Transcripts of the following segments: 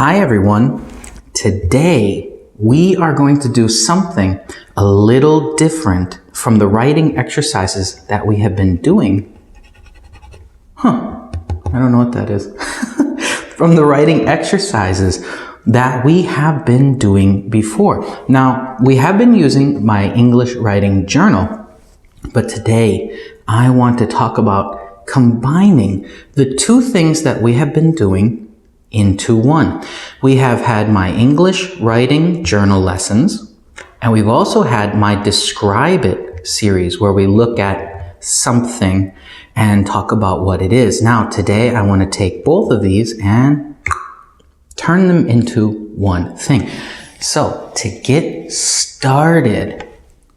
Hi everyone. Today we are going to do something a little different from the writing exercises that we have been doing. I don't know what that is. From the writing exercises that we have been doing before. Now, we have been using my English writing journal, but today I want to talk about combining the two things that we have been doing into one. We have had my English writing journal lessons, and we've also had my Describe It series where we look at something and talk about what it is. Now, today I want to take both of these and turn them into one thing. So, to get started,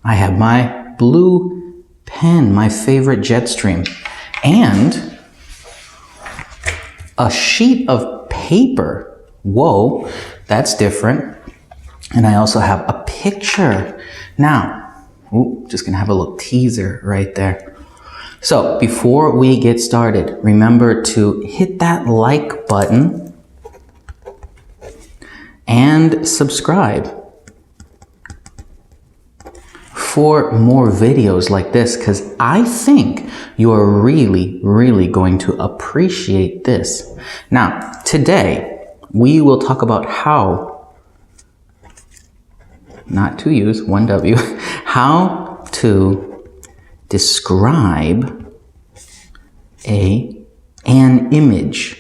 I have my blue pen, my favorite Jetstream, and a sheet of paper. Whoa, that's different. And I also have a picture. Now, just gonna have a little teaser right there. So before we get started, remember to hit that like button and subscribe for more videos like this, because I think you are really going to appreciate this. Now, today we will talk about how, not to use 1W, how to describe an image.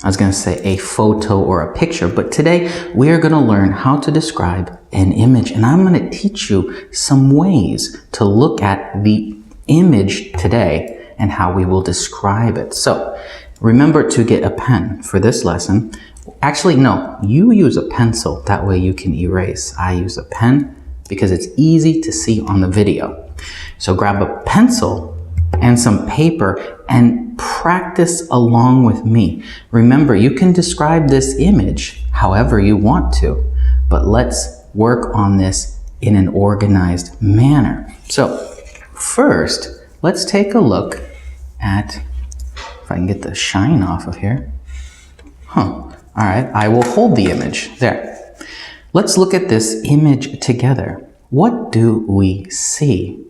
I was going to say a photo or a picture, but today we are going to learn how to describe an image, and I'm going to teach you some ways to look at the image today and how we will describe it. So remember to get a pen for this lesson. Actually, no, you use a pencil. That way you can erase. I use a pen because it's easy to see on the video. So grab a pencil and some paper and practice along with me. Remember, you can describe this image however you want to, but let's work on this in an organized manner. So first, let's take a look at, if I can get the shine off of here. All right, I will hold the image there. Let's look at this image together. What do we see?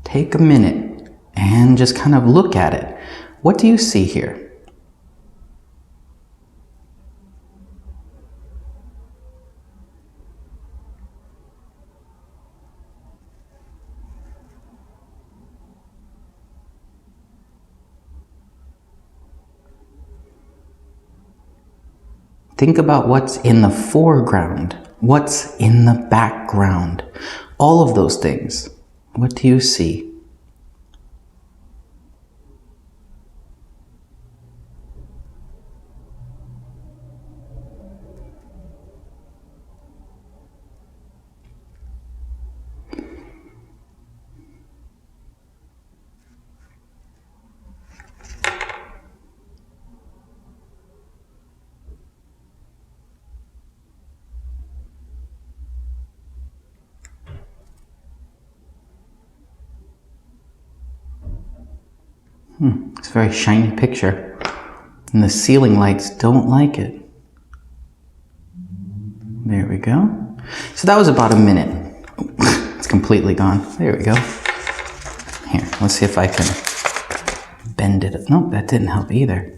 Take a minute and just kind of look at it. What do you see here? Think about what's in the foreground, what's in the background, all of those things. What do you see? It's a very shiny picture, and the ceiling lights don't like it. There we go. So that was about a minute. It's completely gone. There we go. Here, let's see if I can bend it. Nope, that didn't help either.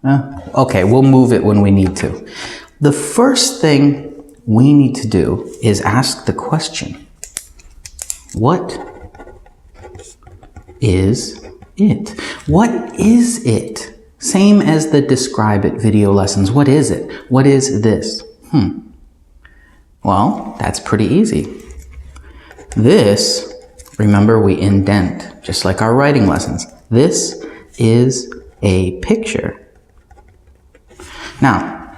Okay, we'll move it when we need to. The first thing we need to do is ask the question, what is it? What is it? Same as the Describe It video lessons. What is it? What is this? Well, that's pretty easy. This, remember, we indent, just like our writing lessons. This is a picture. Now,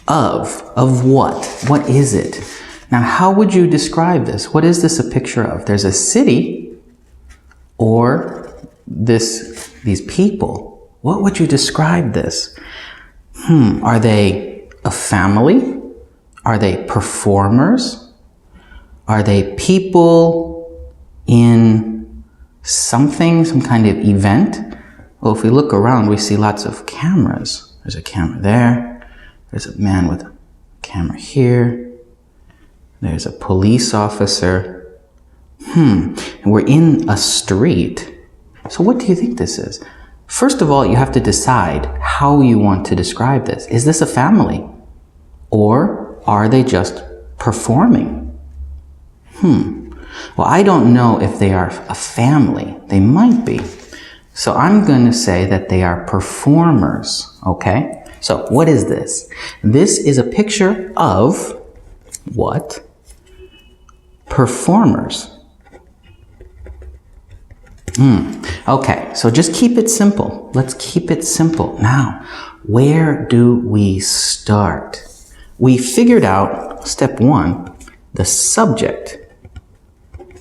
of what? What is it? Now, how would you describe this? What is this a picture of? There's a city, or these people. What would you describe this? Are they a family? Are they performers? Are they people in something, some kind of event? Well, if we look around, we see lots of cameras. There's a camera there. There's a man with a camera here. There's a police officer. And we're in a street. So what do you think this is? First of all, you have to decide how you want to describe this. Is this a family? Or are they just performing? Well, I don't know if they are a family. They might be. So I'm going to say that they are performers, okay? So what is this? This is a picture of what? Performers. Okay, so just keep it simple. Let's keep it simple. Now, where do we start? We figured out, step one, the subject.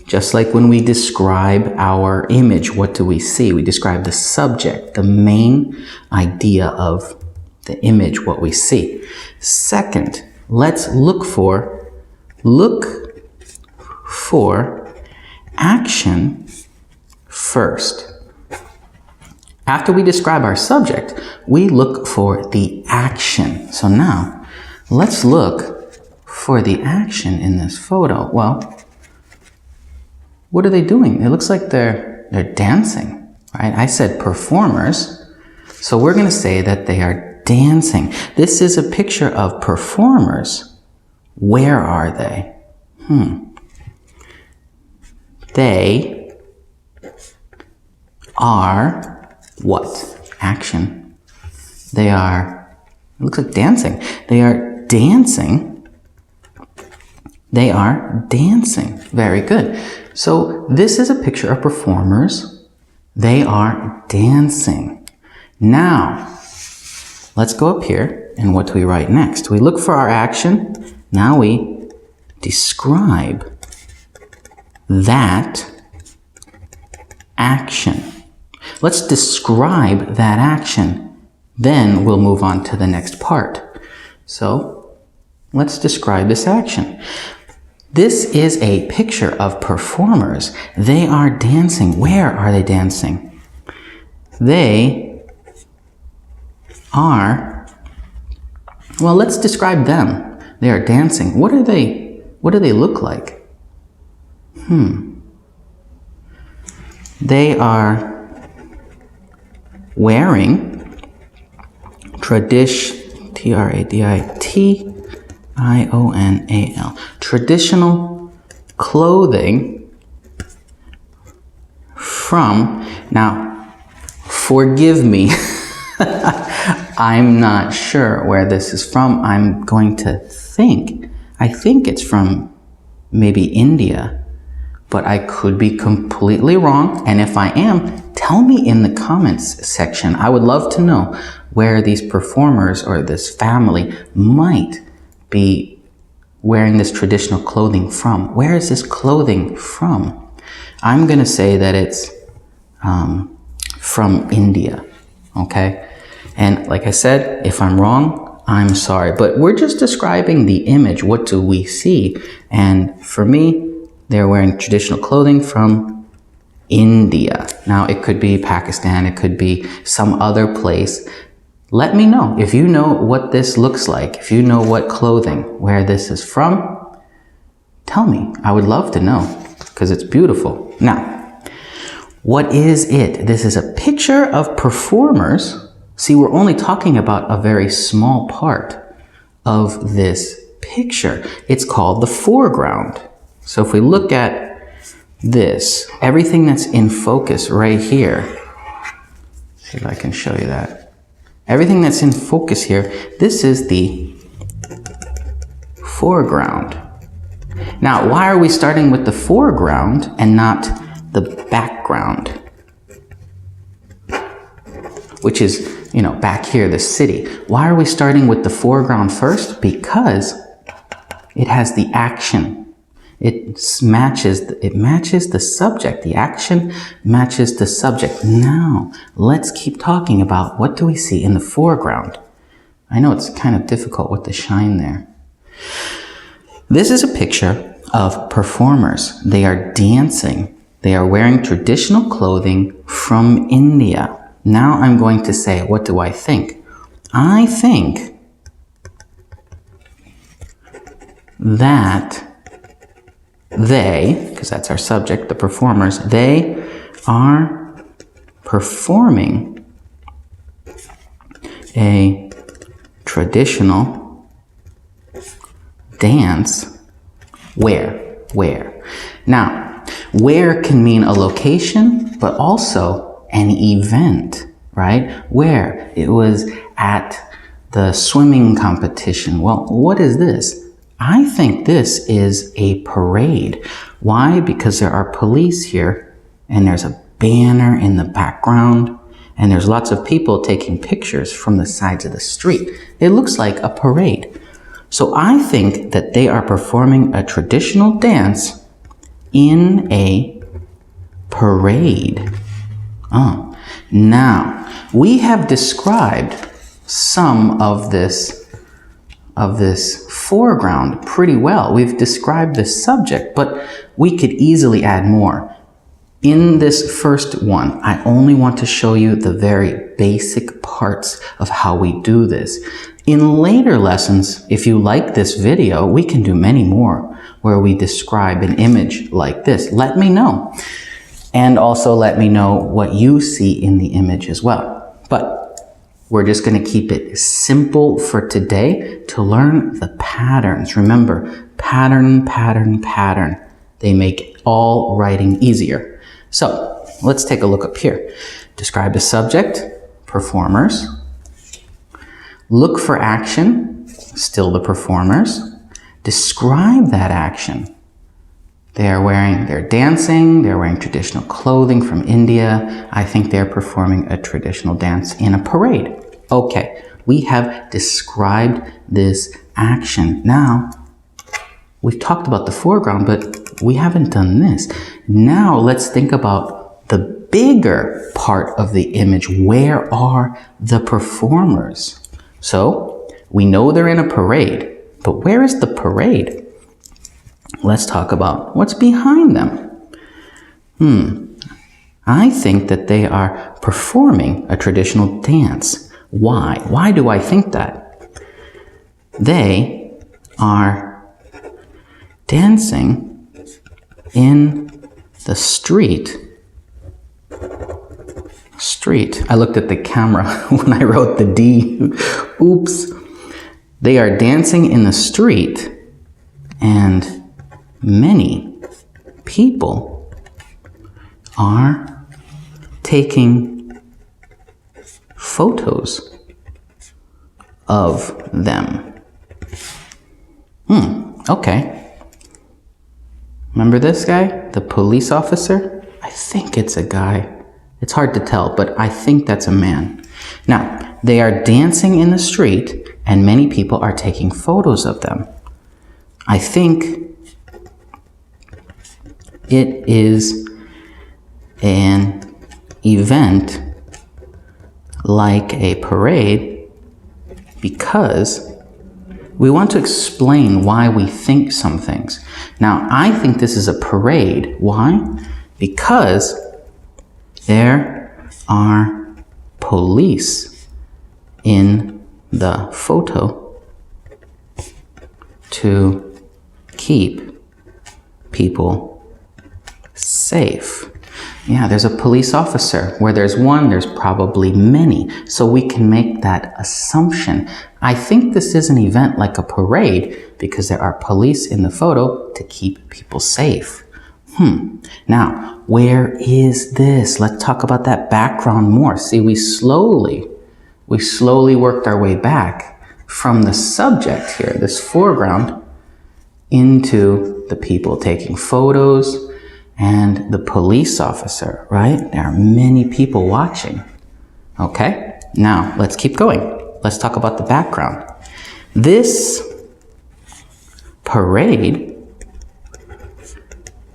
Just like when we describe our image, what do we see? We describe the subject, the main idea of the image, what we see. Second, let's look for action first. After we describe our subject, we look for the action. So now, let's look for the action in this photo. Well, what are they doing? It looks like they're dancing, right? I said performers, so we're going to say that they are dancing. This is a picture of performers. Where are they? They are what? Action. They are, it looks like dancing. They are dancing. They are dancing. Very good. So this is a picture of performers. They are dancing. Now, let's go up here and what do we write next? We look for our action. Now we describe that action. Let's describe that action. Then we'll move on to the next part. So let's describe this action. This is a picture of performers. They are dancing. Where are they dancing? They are, well, let's describe them. They are dancing. What do they look like? They are wearing traditional clothing from, now, forgive me, I'm not sure where this is from. I'm going to think. I think it's from maybe India, but I could be completely wrong. And if I am, tell me in the comments section. I would love to know where these performers or this family might be wearing this traditional clothing from. Where is this clothing from? I'm going to say that it's from India, okay? And like I said, if I'm wrong, I'm sorry. But we're just describing the image. What do we see? And for me, they're wearing traditional clothing from India. Now, it could be Pakistan. It could be some other place. Let me know if you know what this looks like. If you know what clothing, where this is from, tell me. I would love to know because it's beautiful. Now, what is it? This is a picture of performers. See, we're only talking about a very small part of this picture. It's called the foreground. So if we look at this, everything that's in focus right here, see if I can show you that. Everything that's in focus here, this is the foreground. Now, why are we starting with the foreground and not the background? Which is, back here, the city. Why are we starting with the foreground first? Because it has the action. It matches the subject. The action matches the subject. Now, let's keep talking about what do we see in the foreground. I know it's kind of difficult with the shine there. This is a picture of performers. They are dancing. They are wearing traditional clothing from India. Now I'm going to say, what do I think? I think that they, because that's our subject, the performers, they are performing a traditional dance. Where? Now, where can mean a location, but also an event, right? Where? It was at the swimming competition. Well, what is this? I think this is a parade. Why? Because there are police here, and there's a banner in the background, and there's lots of people taking pictures from the sides of the street. It looks like a parade. So I think that they are performing a traditional dance in a parade. Now, we have described some of this foreground pretty well. We've described the subject, but we could easily add more. In this first one, I only want to show you the very basic parts of how we do this. In later lessons, if you like this video, we can do many more where we describe an image like this. Let me know. And also let me know what you see in the image as well. But we're just going to keep it simple for today to learn the patterns. Remember, pattern, pattern, pattern. They make all writing easier. So let's take a look up here. Describe the subject, performers. Look for action, still the performers. Describe that action. They're dancing, they're wearing traditional clothing from India. I think they're performing a traditional dance in a parade. Okay, we have described this action. Now, we've talked about the foreground, but we haven't done this. Now, let's think about the bigger part of the image. Where are the performers? So, we know they're in a parade, but where is the parade? Let's talk about what's behind them. I think that they are performing a traditional dance. Why? Why do I think that? They are dancing in the street. I looked at the camera when I wrote the D. Oops. They are dancing in the street, and many people are taking photos of them. Okay. Remember this guy? The police officer? I think it's a guy. It's hard to tell, but I think that's a man. Now, they are dancing in the street, and many people are taking photos of them. I think it is an event like a parade because we want to explain why we think some things. Now, I think this is a parade. Why? Because there are police in the photo to keep people safe. Yeah, there's a police officer. Where there's one, there's probably many. So we can make that assumption. I think this is an event like a parade because there are police in the photo to keep people safe. Now, where is this? Let's talk about that background more. See, we slowly worked our way back from the subject here, this foreground, into the people taking photos and the police officer, right? There are many people watching. Okay, now let's keep going. Let's talk about the background. This parade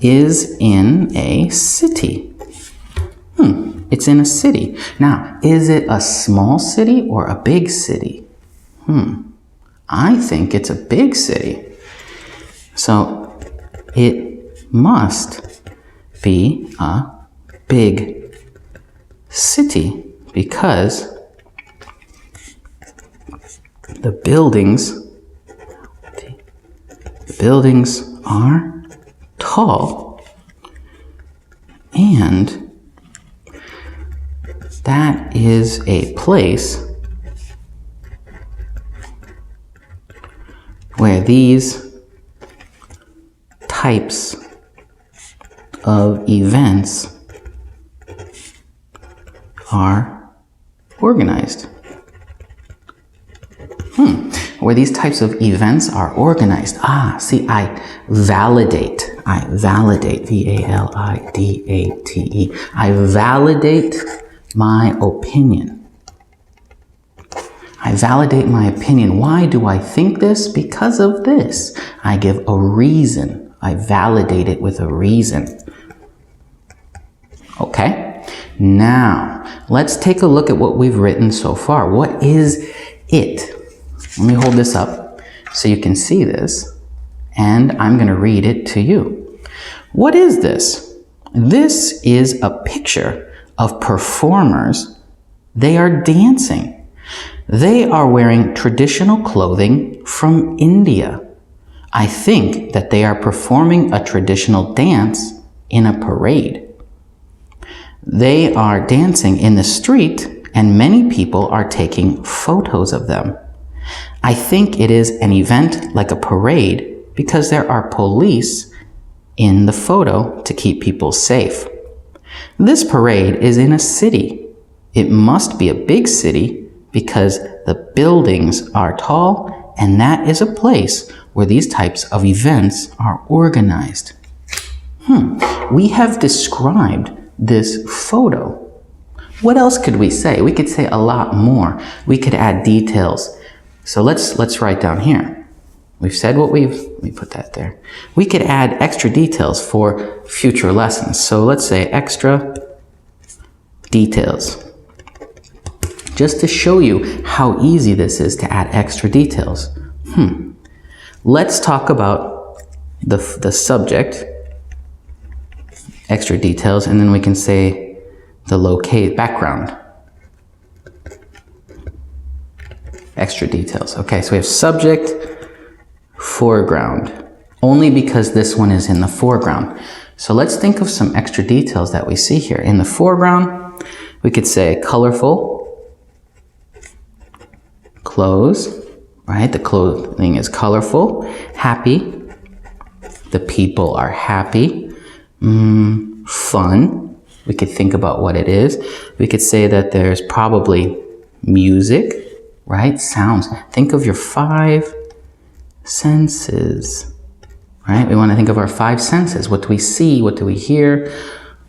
is in a city. It's in a city. Now, is it a small city or a big city? I think it's a big city. So it must be a big city because the buildings are tall, and that is a place where these types of events are organized. Where these types of events are organized. See, I validate, V-A-L-I-D-A-T-E. I validate my opinion. I validate my opinion. Why do I think this? Because of this. I give a reason. I validate it with a reason. Okay? Now, let's take a look at what we've written so far. What is it? Let me hold this up so you can see this, and I'm going to read it to you. What is this? This is a picture of performers. They are dancing. They are wearing traditional clothing from India. I think that they are performing a traditional dance in a parade. They are dancing in the street, and many people are taking photos of them. I think it is an event like a parade because there are police in the photo to keep people safe. This parade is in a city. It must be a big city because the buildings are tall, and that is a place where these types of events are organized. We have described this photo. What else could we say? We could say a lot more. We could add details. So let's write down here. We've said what let me put that there. We could add extra details for future lessons. So let's say extra details. Just to show you how easy this is to add extra details. Let's talk about the subject, extra details, and then we can say the background. Extra details. Okay, so we have subject, foreground, only because this one is in the foreground. So let's think of some extra details that we see here. In the foreground, we could say colorful clothes, right? The clothing is colorful. Happy, the people are happy. Fun, we could think about what it is. We could say that there's probably music, right? Sounds. Think of your 5 senses, right? We want to think of our 5 senses. What do we see? What do we hear?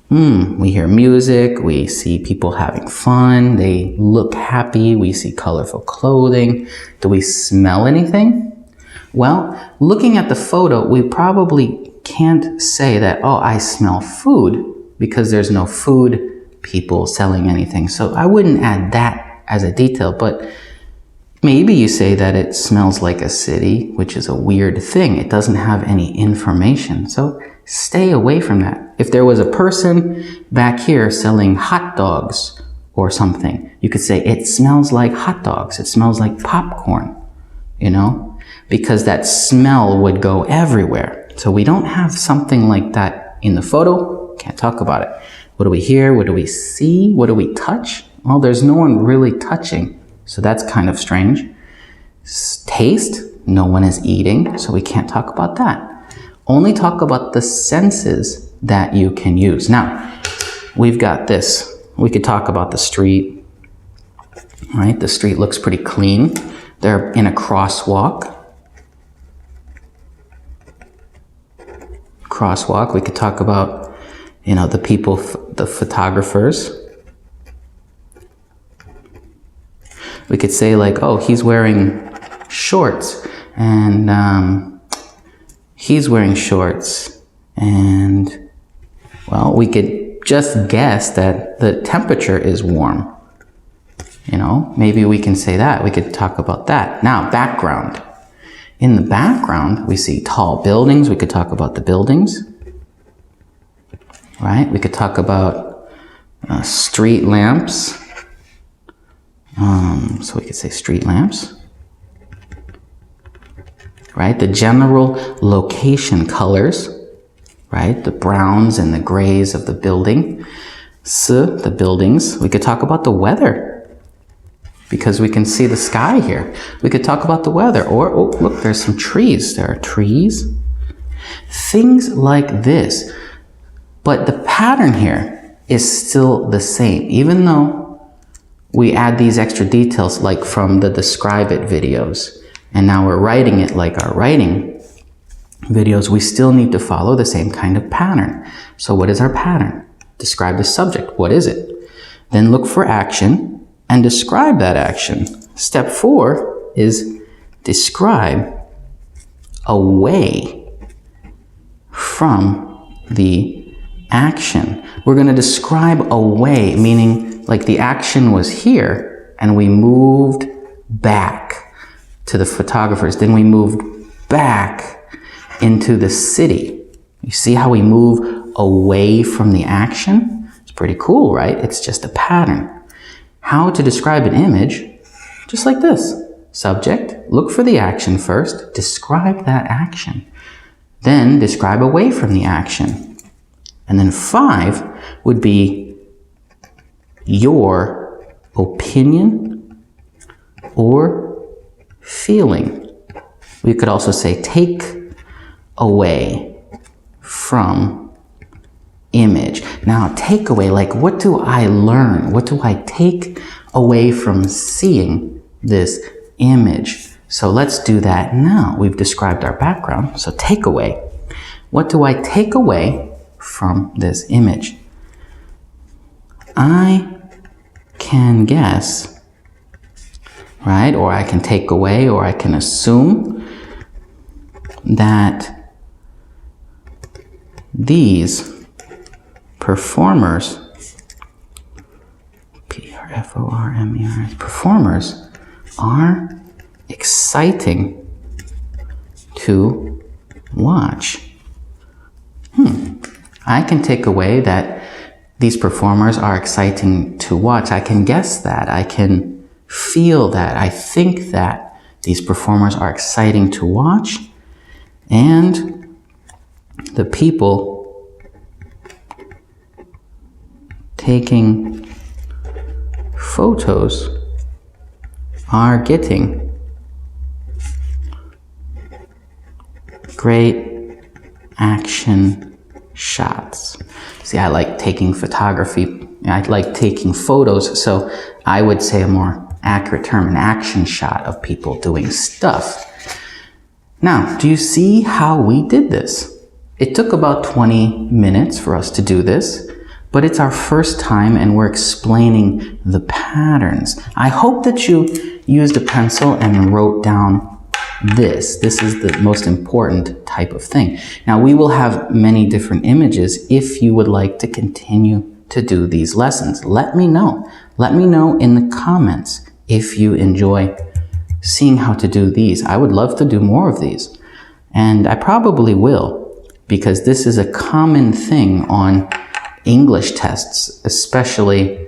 We hear music. We see people having fun. They look happy. We see colorful clothing. Do we smell anything? Well, looking at the photo, we probably can't say that, oh, I smell food, because there's no food people selling anything. So I wouldn't add that as a detail, but maybe you say that it smells like a city, which is a weird thing. It doesn't have any information. So stay away from that. If there was a person back here selling hot dogs or something, you could say it smells like hot dogs. It smells like popcorn, because that smell would go everywhere. So we don't have something like that in the photo. Can't talk about it. What do we hear? What do we see? What do we touch? Well, there's no one really touching. So that's kind of strange. Taste, no one is eating, so we can't talk about that. Only talk about the senses that you can use. Now, we've got this. We could talk about the street, right? The street looks pretty clean. They're in a crosswalk. We could talk about, the people, the photographers. We could say like, oh, he's wearing shorts, and he's wearing shorts, and well, we could just guess that the temperature is warm. Maybe we can say that. We could talk about that. Now, background. In the background, we see tall buildings. We could talk about the buildings, right? We could talk about street lamps. So we could say street lamps. Right? The general location colors, right? The browns and the grays of the building. The buildings. We could talk about the weather because we can see the sky here. We could talk about the weather. Or, oh, look, there's some trees. There are trees. Things like this. But the pattern here is still the same, even though we add these extra details like from the Describe It videos. And now we're writing it like our writing videos. We still need to follow the same kind of pattern. So what is our pattern? Describe the subject. What is it? Then look for action and describe that action. Step 4 is describe away from the action. We're going to describe away, meaning like the action was here and we moved back to the photographers. Then we moved back into the city. You see how we move away from the action? It's pretty cool, right? It's just a pattern. How to describe an image? Just like this. Subject, look for the action first, describe that action. Then describe away from the action. And then 5 would be your opinion or feeling. We could also say take away from image. Now, take away, like what do I learn? What do I take away from seeing this image? So let's do that now. We've described our background. So take away. What do I take away from this image? I can guess, right? Or I can take away, or I can assume that these performers, P-R-F-O-R-M-E-R-S, performers are exciting to watch. I can take away that these performers are exciting to watch. I can guess that. I can feel that. I think that these performers are exciting to watch. And the people taking photos are getting great action shots. See, I like taking photography. I like taking photos, so I would say a more accurate term, an action shot of people doing stuff. Now, do you see how we did this? It took about 20 minutes for us to do this, but it's our first time and we're explaining the patterns. I hope that you used a pencil and wrote down this. This is the most important type of thing. Now, we will have many different images if you would like to continue to do these lessons. Let me know. Let me know in the comments if you enjoy seeing how to do these. I would love to do more of these. And I probably will, because this is a common thing on English tests, especially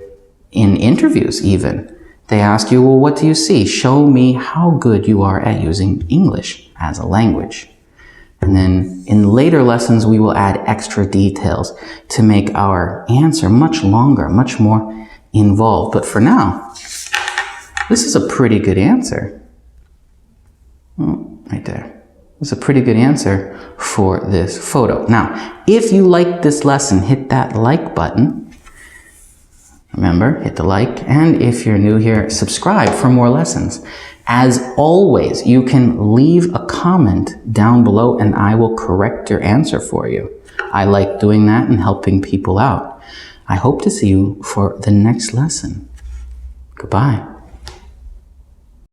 in interviews even. They ask you, well, what do you see? Show me how good you are at using English as a language. And then in later lessons, we will add extra details to make our answer much longer, much more involved. But for now, this is a pretty good answer. Oh, right there. It's a pretty good answer for this photo. Now, if you like this lesson, hit that like button. Remember, hit the like, and if you're new here, subscribe for more lessons. As always, you can leave a comment down below and I will correct your answer for you. I like doing that and helping people out. I hope to see you for the next lesson. Goodbye.